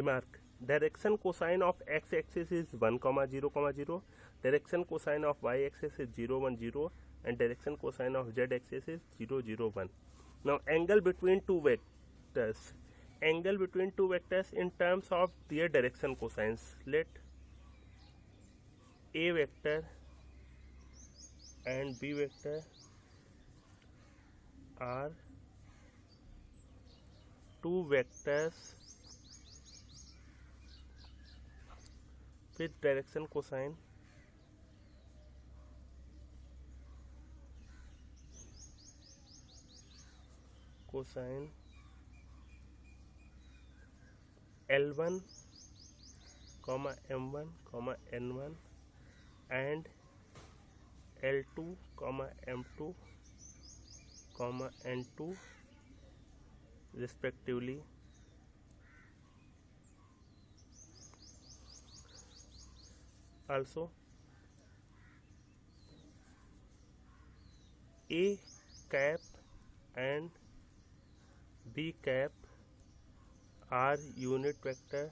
remark, direction cosine of x axis is 1 comma 0 comma 0, direction cosine of y axis is 0 1 0, and direction cosine of z axis is 0 0 1. Now angle between two vectors, in terms of their direction cosines. Let a vector and b vector are two vectors with direction cosine L1 comma M1 comma N1 and L2 comma M2 comma N2 respectively. Also, A cap and B cap are unit vector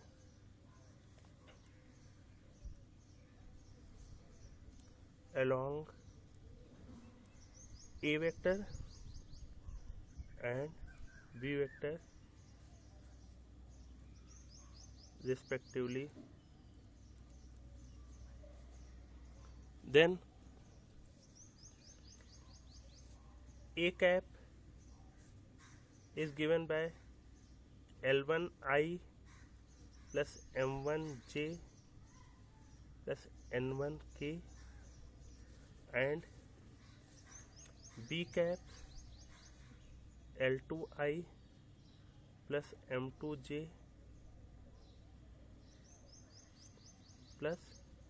along A vector and B vector respectively. Then A cap is given by L1I plus M1J plus N1K, and B cap L2I plus M2J plus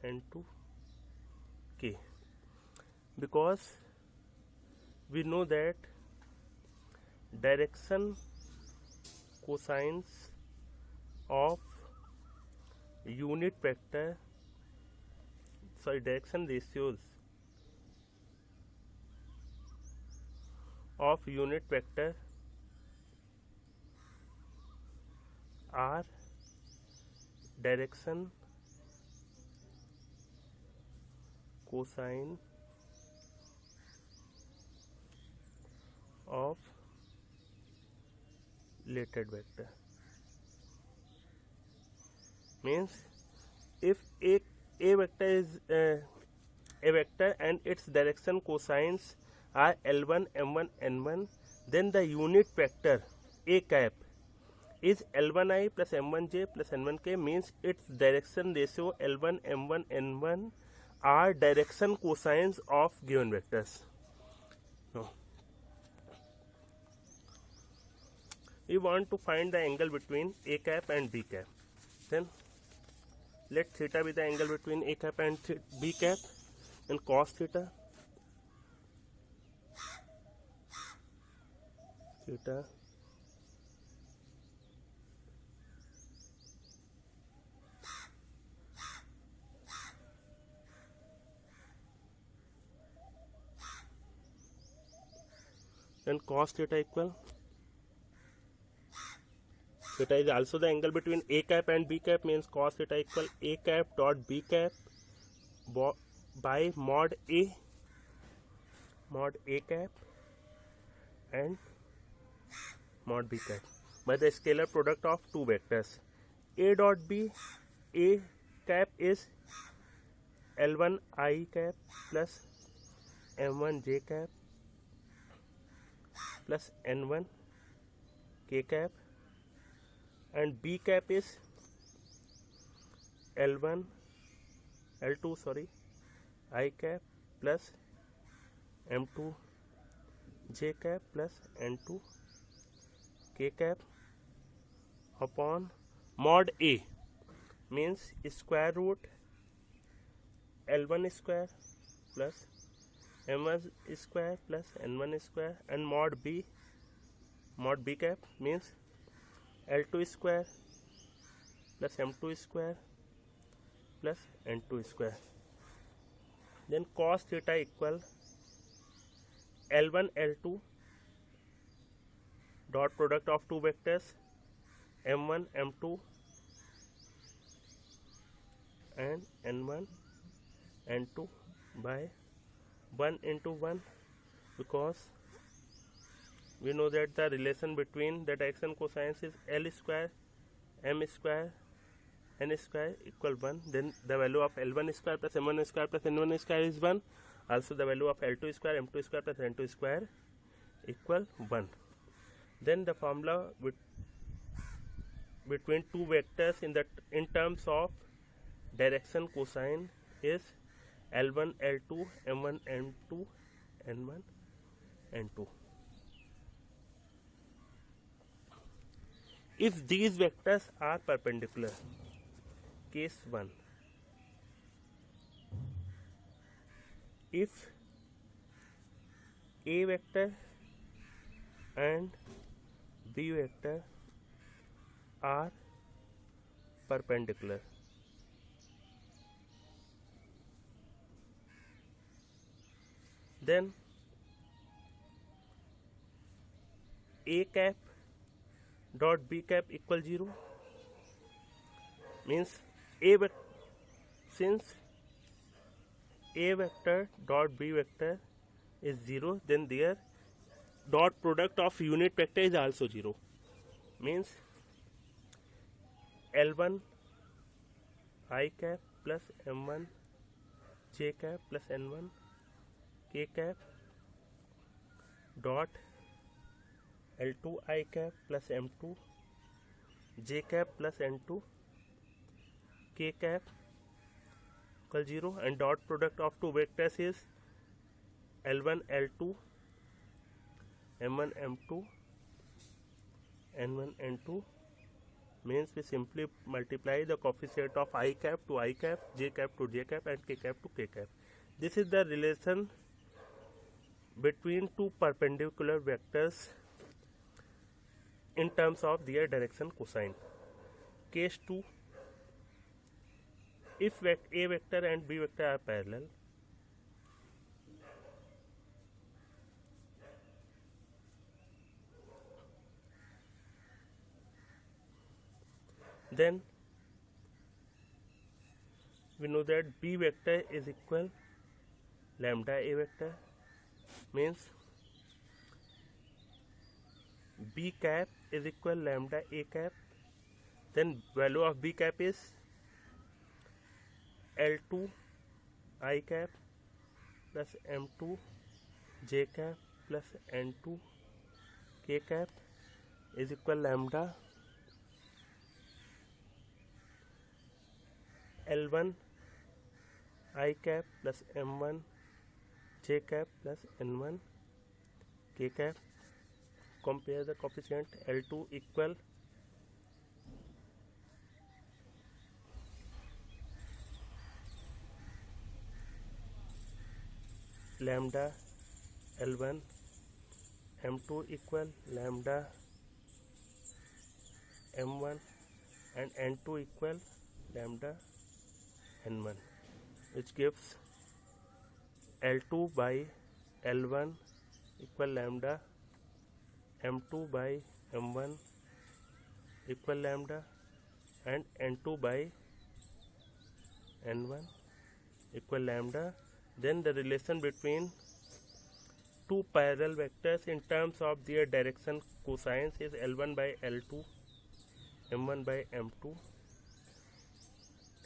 N2K, because we know that direction cosines of unit vector, direction ratios of unit vector are direction cosine of related vector. Means if a vector is a vector and its direction cosines are L1, M1, N1, then the unit vector A cap is L1I plus M1J plus N1K, means its direction ratio L1, M1, N1 are direction cosines of given vectors. Now, we want to find the angle between A cap and B cap. Then let theta be the angle between A cap and B cap, and cos theta then cos theta equal, theta is also the angle between A cap and B cap, means cos theta equal A cap dot B cap by mod A cap and mod B cap by the scalar product of two vectors. A dot B, A cap is L1 I cap plus M1 J cap plus N1 K cap, and B cap is L2 I cap plus M2 J cap plus N2 K cap upon mod A, means square root L1 square plus M1 square plus N1 square, and mod B cap means L2 square plus M2 square plus N2 square. Then cos theta equal L1 L2 dot product of two vectors M1 M2 and n1 n2 by 1 into 1, because we know that the relation between the direction cosines is L square m square n square equal 1. Then the value of L1 square plus m1 square plus n1 square is 1. Also the value of L2 square m2 square plus n2 square equal 1. Then the formula between two vectors in terms of direction cosine is L1 L2 m1 m2 n1 n2. If these vectors are perpendicular, case 1, if A vector and B vector are perpendicular, then A cap dot B cap equal 0, means since A vector dot B vector is 0, then their dot product of unit vector is also 0, means L1 I cap plus M1 J cap plus N1 K cap dot L2 I cap plus M2 J cap plus N2 K cap equal 0, and dot product of two vectors is L1 L2 M1 M2 N1 N2, means we simply multiply the coefficient of I cap to I cap, J cap to J cap, and K cap to K cap. This is the relation between two perpendicular vectors in terms of their direction cosine. Case 2, if A vector and B vector are parallel, then we know that B vector is equal lambda A vector, means B cap is equal lambda A cap. Then value of B cap is L2 I cap plus M2 J cap plus N2 K cap is equal lambda L1 I cap plus M1 J cap plus N1 K cap. Compare the coefficient. L2 equal lambda L1, M2 equal lambda M1, and N2 equal lambda N1, which gives L2 by L1 equal lambda M2 by M1 equal lambda, and N2 by N1 equal lambda. Then the relation between two parallel vectors in terms of their direction cosines is L1 by L2, M1 by M2,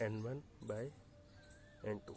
N1 by N2.